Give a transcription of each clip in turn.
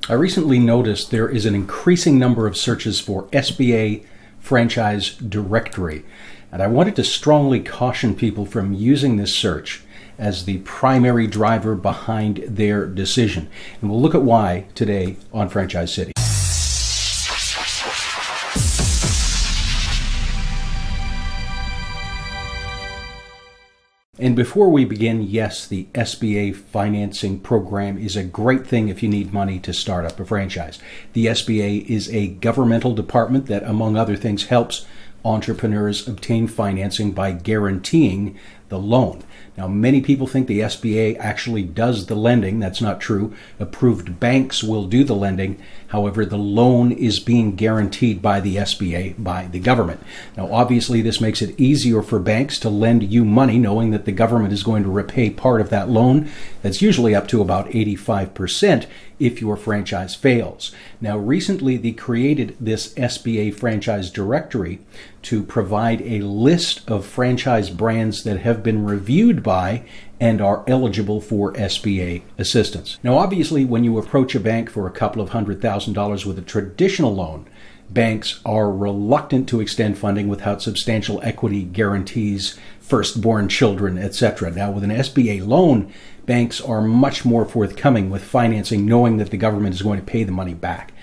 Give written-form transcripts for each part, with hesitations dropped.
I recently noticed there is an increasing number of searches for SBA Franchise Directory, and I wanted to strongly caution people from using this search as the primary driver behind their decision. And we'll look at why today on Franchise City. And before we begin, yes, the SBA Financing Program is a great thing if you need money to start up a franchise. The SBA is a governmental department that, among other things, helps entrepreneurs obtain financing by guaranteeing the loan. Now, many people think the SBA actually does the lending. That's not true. Approved banks will do the lending. However, the loan is being guaranteed by the SBA, by the government. Now, obviously, this makes it easier for banks to lend you money, knowing that the government is going to repay part of that loan. That's usually up to about 85% if your franchise fails. Now, recently, they created this SBA Franchise Directory to provide a list of franchise brands that have been reviewed by and are eligible for SBA assistance. Now, obviously, when you approach a bank for a couple of $100,000 with a traditional loan, banks are reluctant to extend funding without substantial equity guarantees, firstborn children, etc. Now, with an SBA loan, banks are much more forthcoming with financing, knowing that the government is going to pay the money back.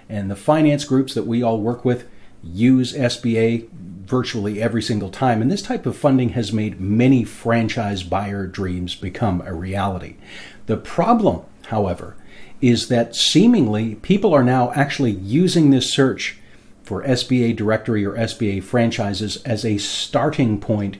And the finance groups that we all work with use SBA virtually every single time. And this type of funding has made many franchise buyer dreams become a reality. The problem, however, is that seemingly people are now actually using this search for SBA Directory or SBA franchises as a starting point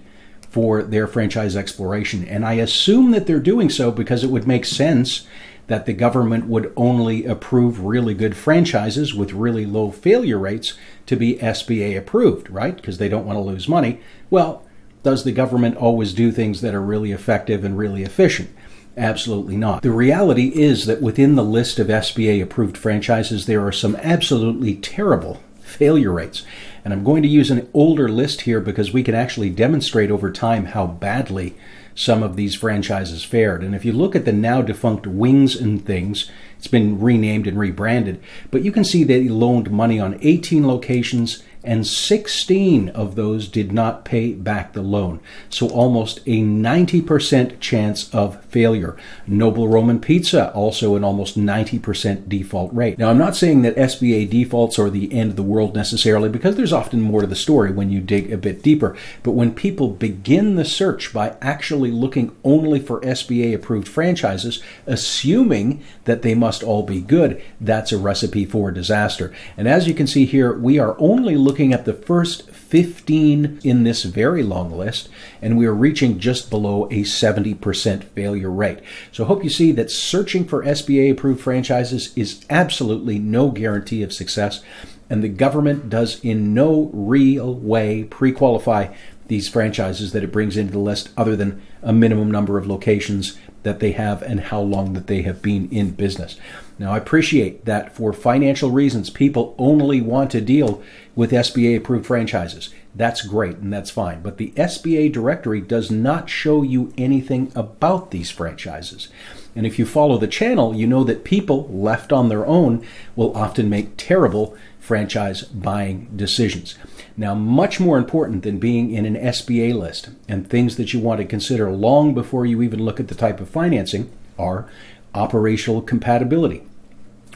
for their franchise exploration. And I assume that they're doing so because it would make sense that the government would only approve really good franchises with really low failure rates to be SBA approved, right? Because they don't want to lose money. Well, does the government always do things that are really effective and really efficient? Absolutely not. The reality is that within the list of SBA approved franchises, there are some absolutely terrible failure rates. And I'm going to use an older list here because we can actually demonstrate over time how badly some of these franchises fared. And if you look at the now defunct Wings and Things, it's been renamed and rebranded, but you can see they loaned money on 18 locations and 16 of those did not pay back the loan. So almost a 90% chance of failure. Noble Roman Pizza, also an almost 90% default rate. Now, I'm not saying that SBA defaults are the end of the world necessarily, because there's often more to the story when you dig a bit deeper. But when people begin the search by actually looking only for SBA approved franchises, assuming that they must all be good, that's a recipe for disaster. And as you can see here, we are only looking at the first 15 in this very long list, and we are reaching just below a 70% failure rate. So I hope you see that searching for SBA approved franchises is absolutely no guarantee of success, and the government does in no real way pre-qualify these franchises that it brings into the list, other than a minimum number of locations that they have and how long that they have been in business. Now, I appreciate that for financial reasons, people only want to deal with SBA approved franchises. That's great and that's fine. But the SBA directory does not show you anything about these franchises. And if you follow the channel, you know that people left on their own will often make terrible franchise buying decisions. Now, much more important than being in an SBA list and things that you want to consider long before you even look at the type of financing are operational compatibility.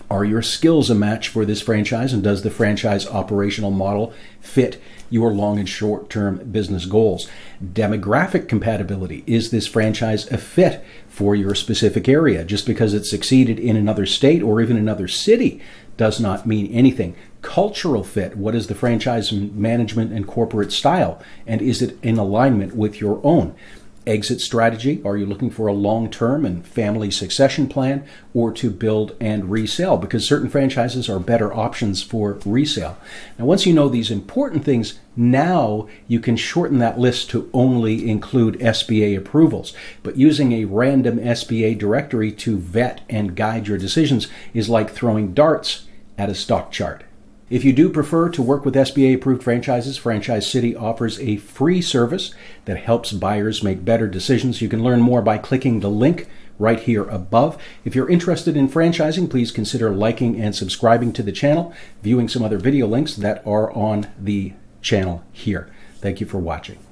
Are your skills a match for this franchise, and does the franchise operational model fit your long and short-term business goals? Demographic compatibility. Is this franchise a fit for your specific area? Just because it succeeded in another state or even another city does not mean anything. Cultural fit. What is the franchise management and corporate style, and is it in alignment with your own? Exit strategy. Are you looking for a long-term and family succession plan, or to build and resell? Because certain franchises are better options for resale. Now, once you know these important things, now you can shorten that list to only include SBA approvals. But using a random SBA directory to vet and guide your decisions is like throwing darts at a stock chart. If you do prefer to work with SBA approved franchises, Franchise City offers a free service that helps buyers make better decisions. You can learn more by clicking the link right here above. If you're interested in franchising, please consider liking and subscribing to the channel, viewing some other video links that are on the channel here. Thank you for watching.